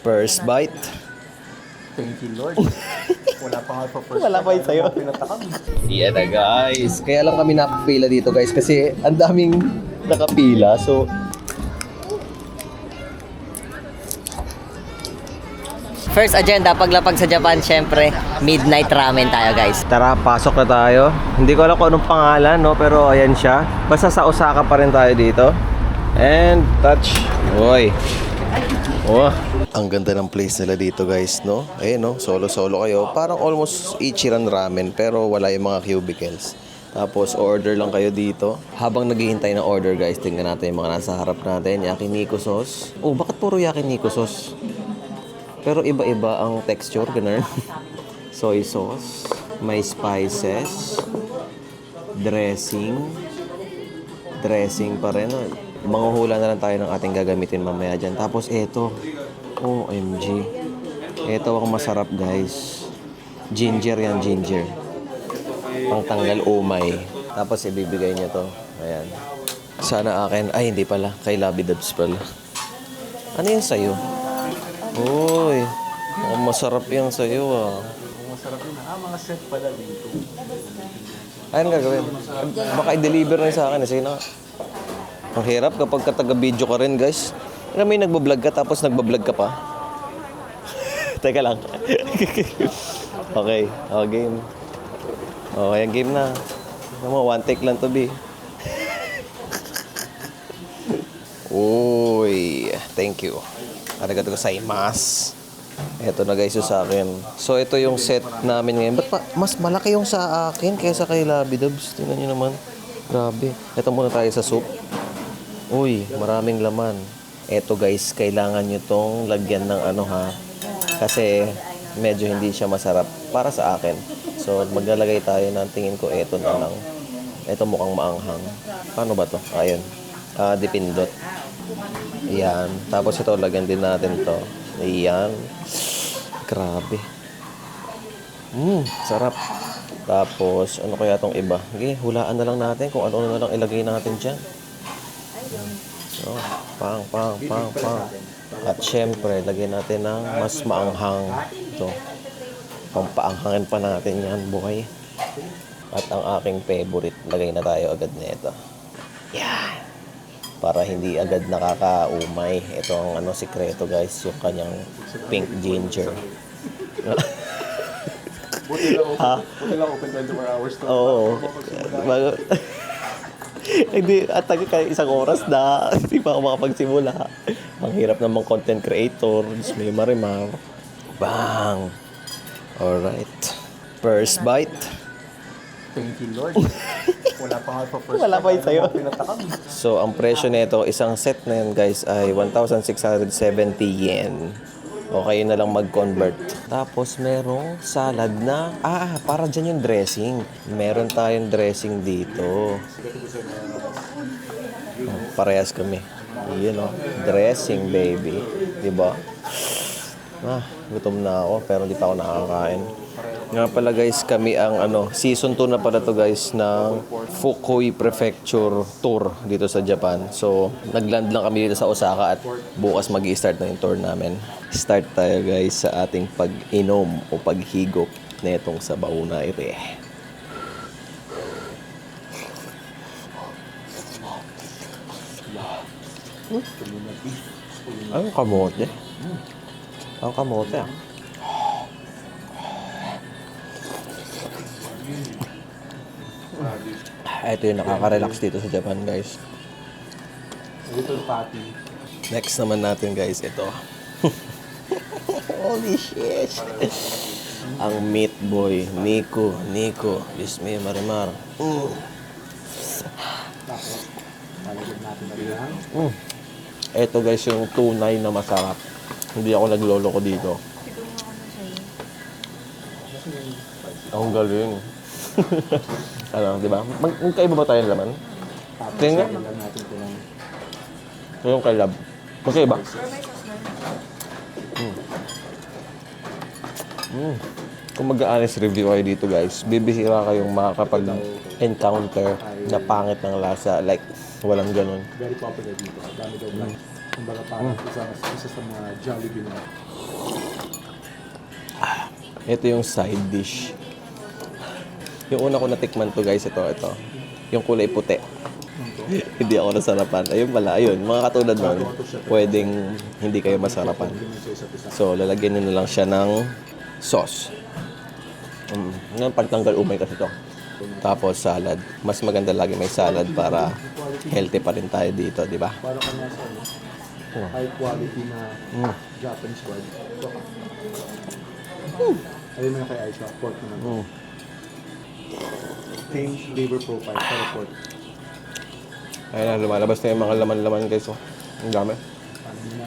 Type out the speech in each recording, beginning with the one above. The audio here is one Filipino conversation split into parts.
First bite. Thank you, Lord. Wala pa nga pa first Wala pa yun sa'yo. Pinatakam. Yan na guys. Kaya lang kami nakapila dito guys kasi ang daming nakapila. So, First agenda, paglapag sa Japan, syempre, midnight ramen tayo, guys. tara, pasok na tayo. Hindi ko alam kung anong pangalan, no? Pero ayan siya. Basta sa Osaka pa rin tayo dito. And touch. Uy. Oh. Ang ganda ng place nila dito guys, no? Ayun, no? Solo-solo kayo. Parang almost Ichiran ramen pero wala yung mga cubicles. Tapos order lang kayo dito. Habang naghihintay na order guys, tingnan natin yung mga nasa harap natin. Yakiniku sauce. Oh, bakit puro yakiniku sauce? Pero iba-iba ang texture, ganun. Soy sauce, may spices, dressing pa rin. Manguhula na lang tayo ng ating gagamitin mamaya dyan. Tapos eto, OMG. Eto ang masarap guys. Ginger yan, ginger. Pangtanggal umay. Tapos ibibigay niya to. Ayan. Sana akin. Ay, hindi pala. Kay Labi Dubs pala. Ano yung sayo? Uy, masarap yung sayo ah. Masarap yun. Mga set pala dito. Ayun gagawin. Baka i-deliver na sa akin. Sige na. Ang hirap kapag taga-video ka rin guys. May nagbablog ka tapos nagbablog ka pa. Teka lang. Okay. Game. Okay, ang game na. One take lang to be. Uy, thank you. Arigato gozaimasu. Ito na guys yung sa akin. So ito yung set namin ngayon. Ba't mas malaki yung sa akin kaysa kay Labi Dubs? Tingnan nyo naman. Grabe. Ito muna tayo sa soup. Uy, maraming laman. Ito guys, kailangan nyo tong lagyan ng ano ha. Kasi medyo hindi siya masarap para sa akin. So maglalagay tayo ng tingin ko ito na lang. Ito mukhang maanghang. Paano ba to? Ayun. Dipindot. Ayan. Tapos ito, lagyan din natin to. Ayan. Grabe. Sarap. Tapos, ano kaya tong iba? Okay, hulaan na lang natin kung ano na lang ilagay natin dyan. So, pang. At syempre, lagyan natin ng mas maanghang. Ito. Pampaanghangin pa natin yan, boy. At ang aking favorite, lagay na tayo agad nito. Yan. Para hindi agad nakakaumay. Ito ang ano sikreto guys, yung kanyang pink ginger. Buti lang open 24 hours to. Oo. Hindi, at kayo isang oras na hindi pa ako makapagsimula. Ang hirap namang content creator. May marimar. Bang! Alright. First bite. Thank you, Lord. Wala pa nga pa first Wala pa yun sa'yo. Pinatakam. So, ang presyo nito, isang set na yan guys ay 1,670 yen. O kayo na lang mag-convert. Tapos, merong salad na, para dyan yung dressing. Meron tayong dressing dito. Parehas kami. Yun o. Dressing, baby. Diba? Gutom na ako, pero hindi pa ako nakakain. Nga pala guys, kami ang season 2 na pala to guys ng Fukui Prefecture Tour dito sa Japan. So, nagland lang kami dito sa Osaka at bukas mag-i-start na yung tour namin. Start tayo guys sa ating pag-inom o paghigop na itong sabaw na ito eh. Ang kamote. Ang kamote ah. Ito yung nakaka-relax dito sa Japan guys. Little patty. Next naman natin guys, ito. Holy shit. Ang meat boy, Nico. Dismay Marimar. Ito guys yung tunay na masarap. Hindi ako nagloloko dito. Ang galing. Ano, di ba? Magkaiba ba tayo ng laman? Tingnan nga. Yung kay Lab. Magkaiba? Kung mag-honest review kayo dito guys, bibihira kayong makakapag-encounter na pangit ng lasa. Like, walang ganun. Very popular dito. Dami daw lang. Kumbaga parang isa sa mga Jollibee na Ito yung side dish. Yung una ko natikman to guys, ito. Yung kulay puti. Hindi ako nasarapan. Ayun pala, ayun. Mga katulad nun, pwedeng hindi kayo masarapan. So, lalagyan nyo na lang siya ng sauce. Ngayon, pagtanggal umay kasi to. Tapos salad. Mas maganda lagi may salad para healthy pa rin tayo dito, di ba? Para ka nasa high quality na Japanese bread. Ito ka. Ayun mo na kay Aisha, pork naman. Same flavor profile, pero pork. Ayun na, lumalabas na yung mga laman-laman guys. Oh. Ang dami. Paano mo na?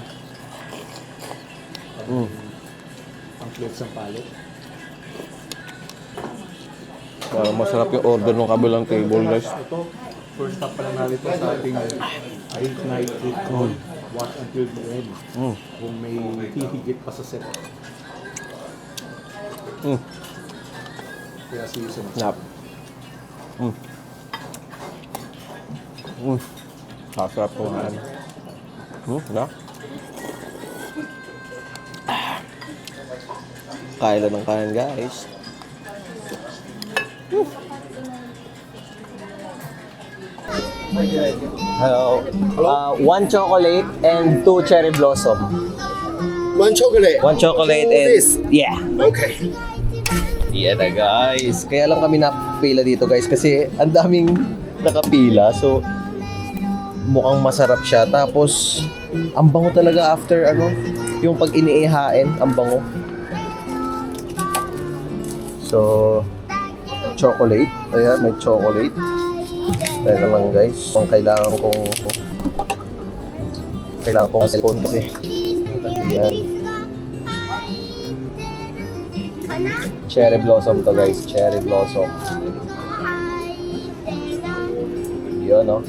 Ang clothes ng palette. Parang masarap yung order ng kabilang table guys. Ito, first stop pa lang natin ito sa ating 8-night ritual. Watch until the end. Kung may hihigit pa sa set. Kaya see you sa next. Nap. Sarap kumain. Na? Kain na ng kain guys. Hello. One chocolate and 2 cherry blossom. One chocolate. One chocolate Two and... this. Yeah. Okay. Yan na guys. Kaya lang kami nakapila dito guys kasi ang daming nakapila. So, mukhang masarap siya. Tapos, ang bango talaga after yung pag iniihain, ang bango. So, chocolate. Ayan, may chocolate. Teka lang guys. Kung kailangan kong cellphone kasi. Ayan. Cherry blossom to guys. Cherry blossom. Yun, no?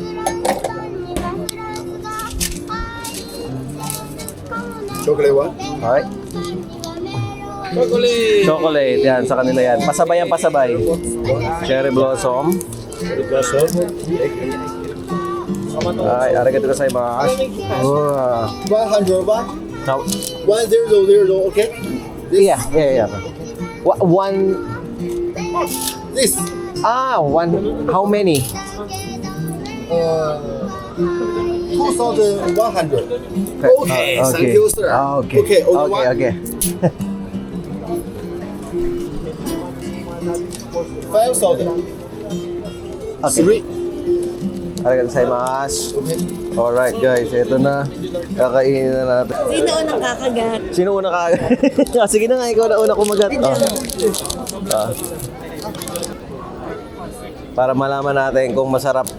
Chocolate what? Okay. Chocolate. Chocolate. Yan, sa kanila yan. Pasabay yan, pasabay. Cherry blossom. Ay, arigatou gozaimasu. Wow. 100 baht. Now, 1000, okay? yeah. One. This. One. How many? 2100. Okay, thank you, sir. Okay. Okay, only one. Okay. 5000. Okay. 3. Arigatou gozaimasu. Okay. Alright guys, ito na. Kakainin na natin. Sino unang kakagat? Sino una ka? Sige na nga, ikaw na una kumagat. Para malaman natin kung masarap.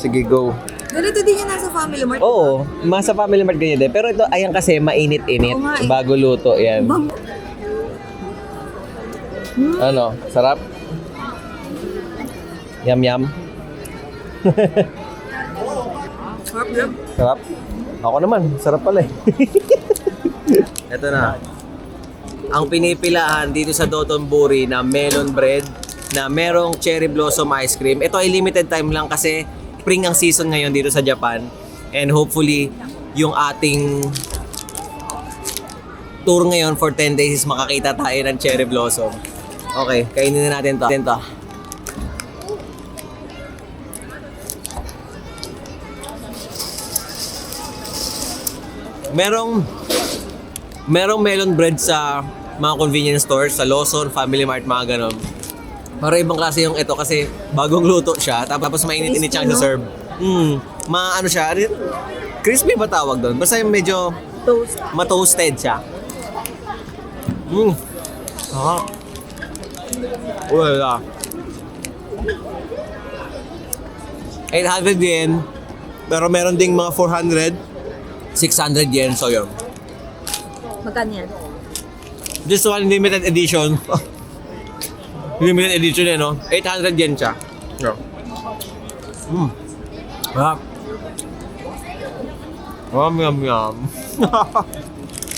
Sige, go. Ganito din yan nasa Family Mart. Oo, masa Family Mart ganyan din. Pero ito, ayan kasi mainit-init. Oo nga eh. Bago luto, yan. Bang- Ano? Sarap? Yum-yum. Sarap lang. Sarap? Ako naman, sarap pala eh. Ito na. Ang pinipilahan dito sa Dotonbori na melon bread na merong cherry blossom ice cream. Ito ay limited time lang kasi spring ang season ngayon dito sa Japan. And hopefully, yung ating tour ngayon for 10 days is makakita tayo ng cherry blossom. Okay, kainin na natin to. Merong melon bread sa mga convenience stores, sa Lawson, Family Mart, mga ganon. Pero ibang klase yung ito kasi bagong luto siya, tapos mainit-init siya sa serve. Ano siya, crispy ba tawag doon? Basta yung medyo Toast. ma-toasted siya. Wala. 800 yen, pero meron ding mga 400, 600 yen, so yun. Magkano yan? This one, limited edition. Limited edition eh, no? 800 yen siya. Yeah. Yum, yum, yum.